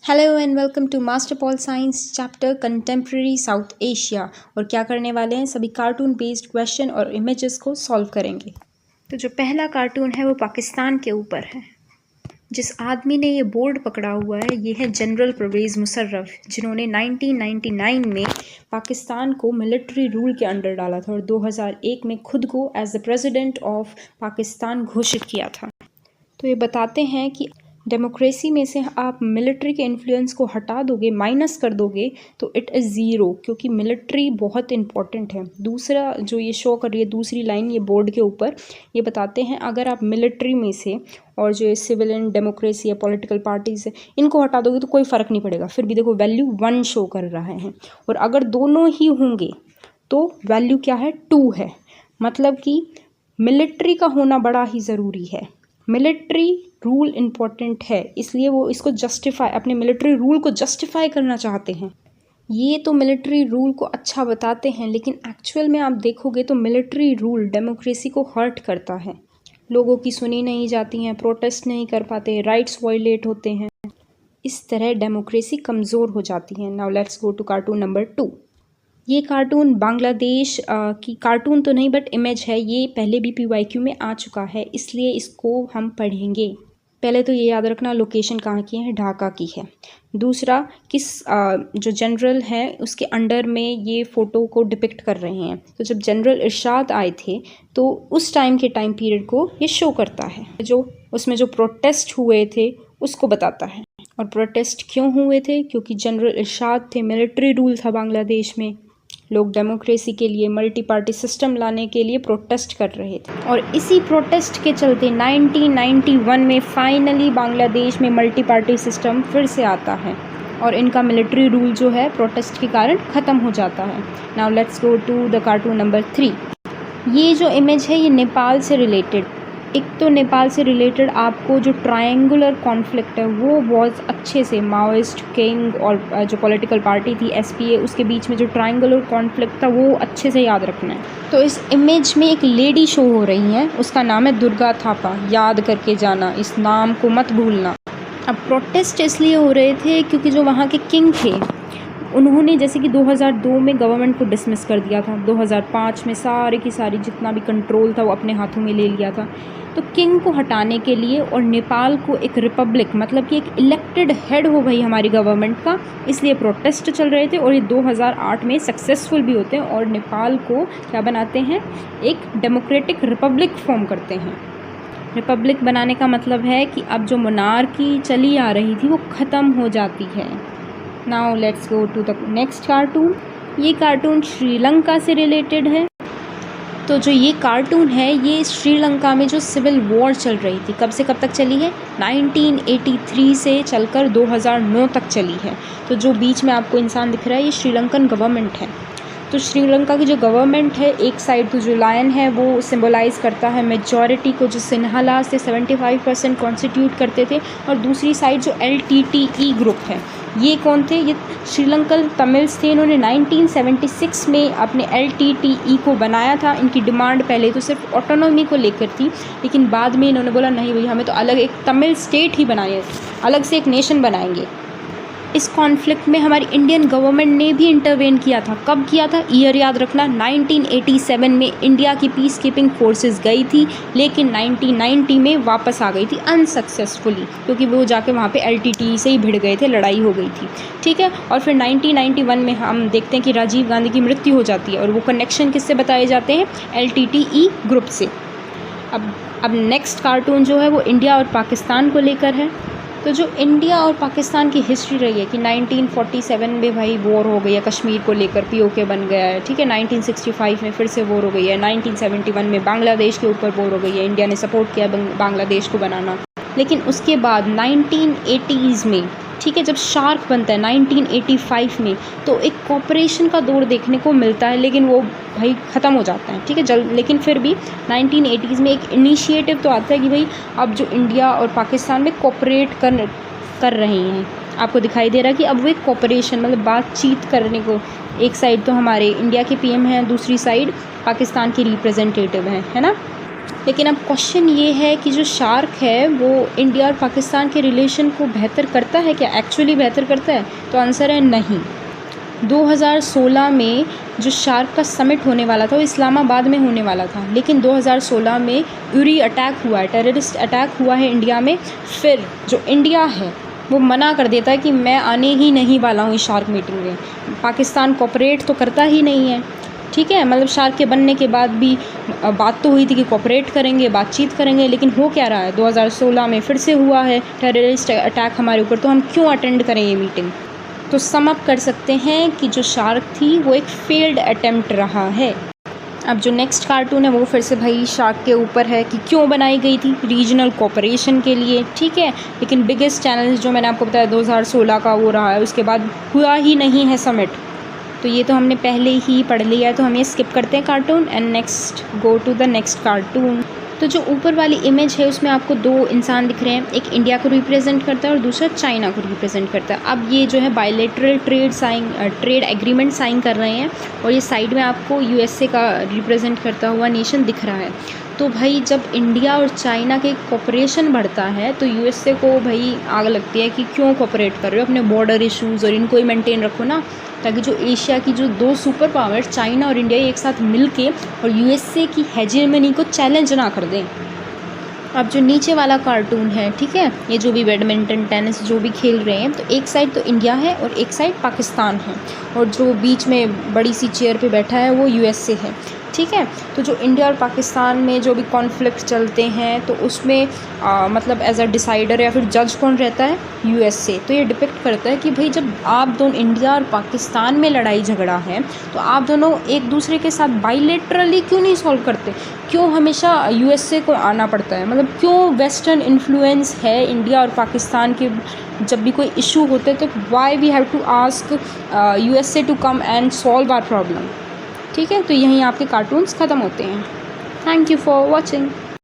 Hello and welcome to master pol science chapter contemporary South Asia. और क्या करने वाले हैं, सभी कार्टून बेस्ड क्वेश्चन और इमेजेस को सॉल्व करेंगे। तो जो पहला कार्टून है वो पाकिस्तान के ऊपर है। जिस आदमी ने ये बोर्ड पकड़ा हुआ है ये है जनरल परवेज़ मुशर्रफ, जिन्होंने 1999 में पाकिस्तान को मिलिट्री रूल के अंडर डाला था और 2001 में खुद को as the president of Pakistan घोषित किया था। तो ये बताते हैं कि डेमोक्रेसी में से आप मिलिट्री के इन्फ्लुएंस को हटा दोगे, माइनस कर दोगे तो इट इज़ ज़ीरो, क्योंकि मिलिट्री बहुत इंपॉर्टेंट है। दूसरा जो ये शो कर रही है, दूसरी लाइन ये बोर्ड के ऊपर ये बताते हैं, अगर आप मिलिट्री में से और जो ये सिविलियन डेमोक्रेसी या पॉलिटिकल पार्टीज़ है इनको हटा दोगे तो कोई फ़र्क नहीं पड़ेगा, फिर भी देखो वैल्यू 1 शो कर रहा है। और अगर दोनों ही होंगे तो वैल्यू क्या है, 2 है। मतलब कि मिलिट्री का होना बड़ा ही ज़रूरी है। मिलिट्री रूल इम्पॉर्टेंट है, इसलिए वो इसको जस्टिफाई, अपने मिलिट्री रूल को जस्टिफाई करना चाहते हैं। ये तो मिलिट्री रूल को अच्छा बताते हैं, लेकिन एक्चुअल में आप देखोगे तो मिलिट्री रूल डेमोक्रेसी को हर्ट करता है। लोगों की सुनी नहीं जाती हैं, प्रोटेस्ट नहीं कर पाते, राइट्स वायलेट होते हैं। इस तरह डेमोक्रेसी कमज़ोर हो जाती है। Now let's go to cartoon number 2। ये कार्टून बांग्लादेश की कार्टून तो नहीं बट इमेज है, ये पहले भी PYQ में आ चुका है, इसलिए इसको हम पढ़ेंगे। पहले तो ये याद रखना लोकेशन कहाँ की है, ढाका की है। दूसरा, किस जो जनरल है उसके अंडर में ये फ़ोटो को डिपिक्ट कर रहे हैं। तो जब जनरल इरशाद आए थे तो उस टाइम के टाइम पीरियड को ये शो करता है। जो उसमें जो प्रोटेस्ट हुए थे उसको बताता है। और प्रोटेस्ट क्यों हुए थे, क्योंकि जनरल इरशाद थे, मिलिट्री रूल था बांग्लादेश में, लोग डेमोक्रेसी के लिए, मल्टी पार्टी सिस्टम लाने के लिए प्रोटेस्ट कर रहे थे। और इसी प्रोटेस्ट के चलते 1991 में फाइनली बांग्लादेश में मल्टी पार्टी सिस्टम फिर से आता है और इनका मिलिट्री रूल जो है प्रोटेस्ट के कारण ख़त्म हो जाता है। Now let's go to the cartoon number 3। ये जो इमेज है ये नेपाल से रिलेटेड। एक तो नेपाल से रिलेटेड आपको जो ट्रायंगुलर कॉन्फ्लिक्ट है वो बहुत अच्छे से, माओइस्ट किंग और जो पॉलिटिकल पार्टी थी SPA, उसके बीच में जो ट्रायंगुलर कॉन्फ्लिक्ट था वो अच्छे से याद रखना है। तो इस इमेज में एक लेडी शो हो रही है, उसका नाम है दुर्गा थापा। याद करके जाना, इस नाम को मत भूलना। अब प्रोटेस्ट इसलिए हो रहे थे क्योंकि जो वहाँ के किंग थे उन्होंने जैसे कि 2002 में गवर्नमेंट को डिसमिस कर दिया था, 2005 में सारी की सारी जितना भी कंट्रोल था वो अपने हाथों में ले लिया था। तो किंग को हटाने के लिए और नेपाल को एक रिपब्लिक, मतलब कि एक इलेक्टेड हेड हो भाई हमारी गवर्नमेंट का, इसलिए प्रोटेस्ट चल रहे थे। और ये 2008 में सक्सेसफुल भी होते हैं और नेपाल को क्या बनाते हैं, एक डेमोक्रेटिक रिपब्लिक फॉर्म करते हैं। रिपब्लिक बनाने का मतलब है कि अब जो मोनार्की चली आ रही थी वो ख़त्म हो जाती है। Now let's go to the next cartoon. ये कार्टून श्रीलंका से रिलेटेड है। तो जो ये कार्टून है ये श्रीलंका में जो सिविल वॉर चल रही थी, कब से कब तक चली है, 1983 से चलकर 2009 तक चली है। तो जो बीच में आपको इंसान दिख रहा है ये श्रीलंकन गवर्नमेंट है। तो श्रीलंका की जो गवर्नमेंट है, एक साइड तो जो लायन है वो सिंबलाइज करता है मेजॉरिटी को, जो सिन्हाला से 75% कॉन्स्टिट्यूट करते थे, और दूसरी साइड जो LTTE ग्रुप है, ये कौन थे, ये श्रीलंकन तमिल्स थे। इन्होंने 1976 में अपने LTTE को बनाया था। इनकी डिमांड पहले तो सिर्फ ऑटोनॉमी को लेकर थी, लेकिन बाद में इन्होंने बोला नहीं भई, हमें तो अलग एक तमिल स्टेट ही बनानी है, अलग से एक नेशन बनाएंगे। इस कॉन्फ्लिक्ट में हमारी इंडियन गवर्नमेंट ने भी इंटरवेन किया था। कब किया था, ईयर याद रखना, 1987 में इंडिया की पीस कीपिंग फोर्सेस गई थी, लेकिन 1990 में वापस आ गई थी अनसक्सेसफुली, क्योंकि वो जाके वहाँ पे LTTE से ही भिड़ गए थे, लड़ाई हो गई थी, ठीक है। और फिर 1991 में हम देखते हैं कि राजीव गांधी की मृत्यु हो जाती है, और वो कनेक्शन किससे बताए जाते हैं, LTTE ग्रुप से। अब नेक्स्ट कार्टून जो है वो इंडिया और पाकिस्तान को लेकर है। तो जो इंडिया और पाकिस्तान की हिस्ट्री रही है कि 1947 में भाई वॉर हो गई है कश्मीर को लेकर, POK बन गया है, ठीक है। 1965 में फिर से वॉर हो गई है। 1971 में बांग्लादेश के ऊपर वॉर हो गई है, इंडिया ने सपोर्ट किया बांग्लादेश को बनाना। लेकिन उसके बाद 1980s में, ठीक है, जब शार्क बनता है 1985 में, तो एक कॉपरेशन का दौर देखने को मिलता है, लेकिन वो भाई ख़त्म हो जाता है, ठीक है, जल्द। लेकिन फिर भी 1980s में एक इनिशिएटिव तो आता है कि भाई अब जो इंडिया और पाकिस्तान में कोऑपरेट कर रहे हैं, आपको दिखाई दे रहा है कि अब वो एक कोऑपरेशन, मतलब बातचीत करने को, एक साइड तो हमारे इंडिया के PM हैं, दूसरी साइड पाकिस्तान के रिप्रेजेंटेटिव हैं, है ना। लेकिन अब क्वेश्चन ये है कि जो शार्क है वो इंडिया और पाकिस्तान के रिलेशन को बेहतर करता है क्या, एक्चुअली बेहतर करता है? तो आंसर है नहीं। 2016 में जो शार्क का समिट होने वाला था वो इस्लामाबाद में होने वाला था, लेकिन 2016 में उरी अटैक हुआ है, टेररिस्ट अटैक हुआ है इंडिया में। फिर जो इंडिया है वो मना कर देता है कि मैं आने ही नहीं वाला हूँ इस शार्क मीटिंग में। पाकिस्तान कोऑपरेट तो करता ही नहीं है, ठीक है। मतलब शार्क के बनने के बाद भी बात तो हुई थी कि कोऑपरेट करेंगे, बातचीत करेंगे, लेकिन हो क्या रहा है, 2016 में फिर से हुआ है टेररिस्ट अटैक हमारे ऊपर। तो हम क्यों अटेंड करें ये मीटिंग? तो सम अप कर सकते हैं कि जो शार्क थी वो एक फेल्ड अटेम्प्ट रहा है। अब जो नेक्स्ट कार्टून है वो फिर से भाई शार्क के ऊपर है कि क्यों बनाई गई थी, रीजनल कोऑपरेशन के लिए, ठीक है। लेकिन बिगेस्ट चैलेंज जो मैंने आपको बताया 2016 का वो रहा है, उसके बाद हुआ ही नहीं है समिट। तो ये तो हमने पहले ही पढ़ लिया है, तो हम ये स्किप करते हैं cartoon and next go to the next cartoon. तो जो ऊपर वाली इमेज है उसमें आपको दो इंसान दिख रहे हैं, एक इंडिया को रिप्रेजेंट करता है और दूसरा चाइना को रिप्रेजेंट करता है। अब ये जो है बायलैटरल ट्रेड एग्रीमेंट साइन कर रहे हैं और ये साइड में आपको यूएसए का रिप्रेजेंट करता हुआ नेशन दिख रहा है। तो भाई जब इंडिया और चाइना के कोऑपरेशन बढ़ता है तो यूएसए को भाई आग लगती है कि क्यों कोऑपरेट कर रहे हो, अपने बॉर्डर इश्यूज़ और इनको ही मेंटेन रखो ना, ताकि जो एशिया की जो दो सुपर पावर्स चाइना और इंडिया एक साथ मिलके और यूएसए की हेजेमनी को चैलेंज ना कर दें। अब जो नीचे वाला कार्टून है, ठीक है, ये जो भी बैडमिंटन टेनिस जो भी खेल रहे हैं, तो एक साइड तो इंडिया है और एक साइड पाकिस्तान है और जो बीच में बड़ी सी चेयर पे बैठा है वो यूएसए है, ठीक है। तो जो इंडिया और पाकिस्तान में जो भी कॉन्फ्लिक्ट चलते हैं तो उसमें मतलब एज अ डिसाइडर या फिर जज कौन रहता है, यूएसए। तो ये डिपिक्ट करता है कि भाई जब आप दोनों इंडिया और पाकिस्तान में लड़ाई झगड़ा है तो आप दोनों एक दूसरे के साथ बाइलेटरली क्यों नहीं सॉल्व करते, क्यों हमेशा यूएसए को आना पड़ता है, मतलब क्यों वेस्टर्न इन्फ्लुएंस है इंडिया और पाकिस्तान के जब भी कोई इशू होते हैं, तो why we have to ask USA to come and solve our problem, ठीक है। तो यहीं आपके कार्टून्स ख़त्म होते हैं। Thank you for watching.